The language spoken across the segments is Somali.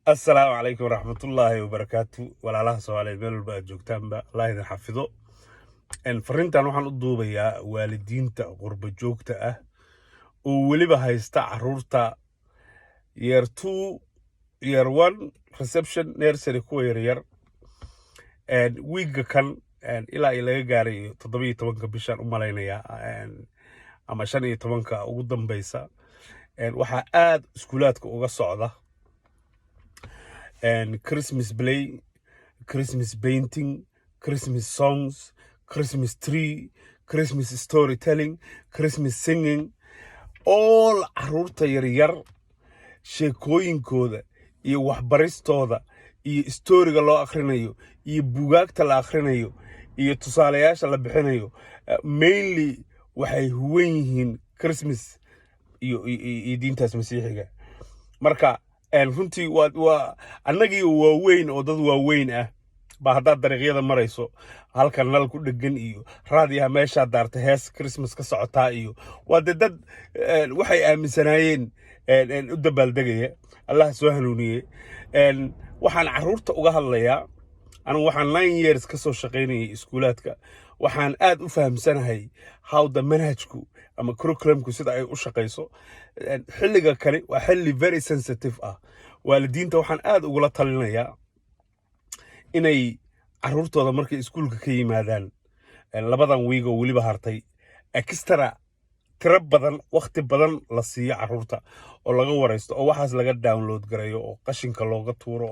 السلام عليكم ورحمة الله وبركاته ولا الله سوالي ميل بقى جوجتان بقى الله يدin xafido fariintan waxaan u duubayaa waalidiinta qurba joogta ah oo waliba haysta caruurta year 2 year 1 reception nursery kuwa yaryar wiiga kan ilaa laga gaaray 17 bishan u malaynaya ama 15 ugu dambaysa waxa aad iskuulaadka uga socda Christmas play, Christmas painting, Christmas songs, Christmas tree, Christmas storytelling, Christmas singing. All caruurta yaryar sheekooyinkooda iyo waxbaristooda iyo storyga loo akhrinayo iyo buugaagta la akhrinayo iyo tusaalayaasha la bixinayo mainly waxay huwan yihiin Christmas iyo diintaas masiixiga. Marka runtii waa annagii waaweyn oo dad waaweyn ah ba hadda dariiqyada marayso halkan nal ku dhagan iyo raadiyaha meesha daarta hees Christmas ka socotaa iyo waa dad waxay aaminsanaayeen u dabaaldegaya Allah soo hanuuniye waxaan caruurta uga hadlayaa anigu waxaan 9 years ka soo shaqeynayay iskuulaadka waxaan aad u fahamsanahay how the manhajku ama curriculumku sida ay u shaqeyso xilliga kale waa xilli very sensitive ah waalidiinta waxaan aad ugu la talinayaa inay caruurtooda markay iskuulka ka yimaadaan labadan wiig oo waliba hartay extra tira badan waqti badan la siiyo caruurta oo laga wareysto oo waxaas laga download gareeyo oo qashinka looga tuuro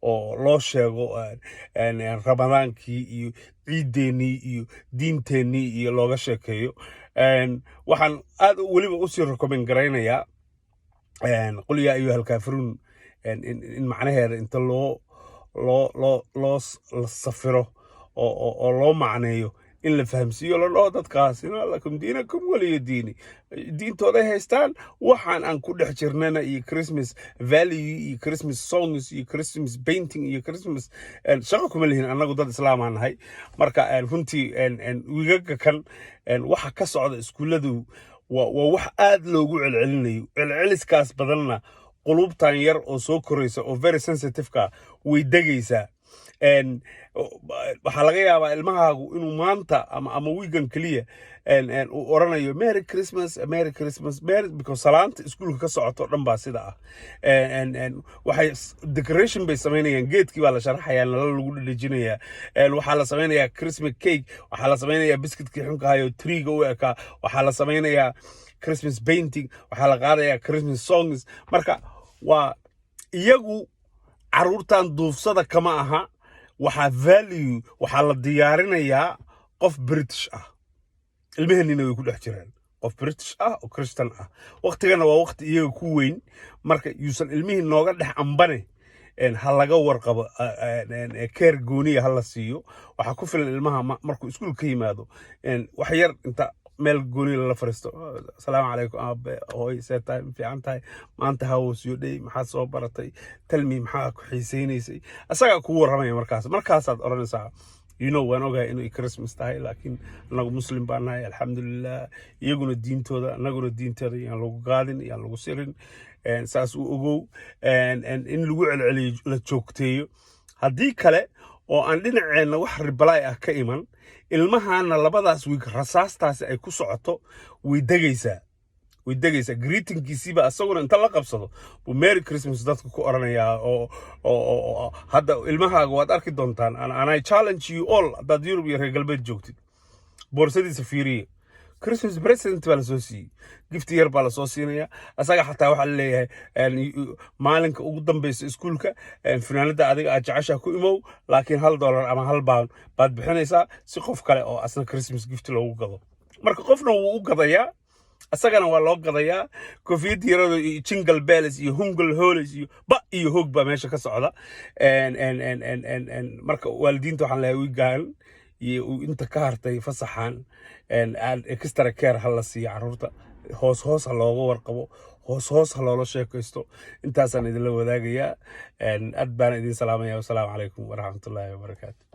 oo loo sheego ramadaankii iyo ciideennii iyo diinteenii iyo looga sheekeeyo waxaan aad waliba u sii recommend gareynayaa qul yaa ayyuhal kaafiruun in macnaheeda inta loo safiro oo loo macneeyo in la fahamsiiyo la dhoo dadkaasina lakum diinakum waliya diini diintooda haystaan waxaan aan ku dhex jirnana iyo Christmas value iyo Christmas songs iyo Christmas painting iyo Christmas shaqo kuma lihin annagu dad islaam aan nahay marka runtii wiigaga kan waxa ka socda iskuuladu waa wax aad loogu celcelinayo celceliskaas badanna qulubtan yar oo soo koraysa oo very sensitive ka way dagaysaa waxa laga yaabaa ilmahaagu inuu maanta ama weekend kaliya uu oranayo Merry Christmas because salaanta iskuulka ka socoto dhan baa sida ah waxay decoration bay sameynayaan geedkii baa la sharaxayaa nalal lagu dhajinayaa waxa la sameynayaa Christmas cake waxa la sameynayaa biscuitkii xunka hayo treega u eka waxa la sameynayaa Christmas painting waxa la qaadayaa Christmas songs marka waa iyagu caruurtan duufsada kama aha waxa value waxa la diyaarinayaa qof British ah ilmaheennina way ku dhex jiraan qof British ah oo Christian ah waqtigana waa waqti iyaga ku weyn marka yuusan ilmihii nooga dhex ambane ha laga warqabo care gooniya hala siiyo waxa ku filan ilmaha markuu iskuul ka yimaado wax yar inta meel gooni la fariisto assalaamu calaykum aabe hooy seetay fiican tahay maanta how was your day maxaa soo baratay tell me maxaa ku xiiseynaysay asaga ku waramaya markaasaad oranaysaa waan ogahay inuu Christmas tahay laakiin anagu muslim baan nahay alxamdulillah iyaguna diintooda anaguna diintooda yaan lagu qaadin yaan lagu sirin saas u ogow in lagu celceliyo la joogteeyo haddii kale oo aan dhinaceena wax reply ah ka iman ilmahana labadaas week rasaastaasi ay ku socoto way dagaysaa greetingkiisiba asaguna inta la qabsado buu Merry Christmas dadku ku oranayaa oo hadda ilmahaaga waad arki doontaan and I challenge you all dad Europe iyo reer galbeed joogtid boorsadiisa fiiriye Christmas present baa la soo siiyey gift yar baa la soo siinaya asaga xataa waxa la leeyahay maalinka ugu dambaysa iskuulka finaanada adiga aad jeceshaa ku imow laakiin $1 ama £1 baad bixinaysaa si qof kale oo asna Christmas gift loogu gado marka qofna wuu u gadayaa asagana waa loo gadayaa koofiyad yarada iyo jingle bells iyo hungle holes iyo hoog baa meesha ka socda marka waalidiinta waxaan leeyahay wiigaan iyo inta ka hartay fasaxan extra care hala siiyo caruurta hoos ha looga warqabo hoos ha loola sheekaysto intaasaan idinla wadaagayaa aad baan idin salaamayaa wassalaamu calaykum waraxmatullaahi wabarakaatu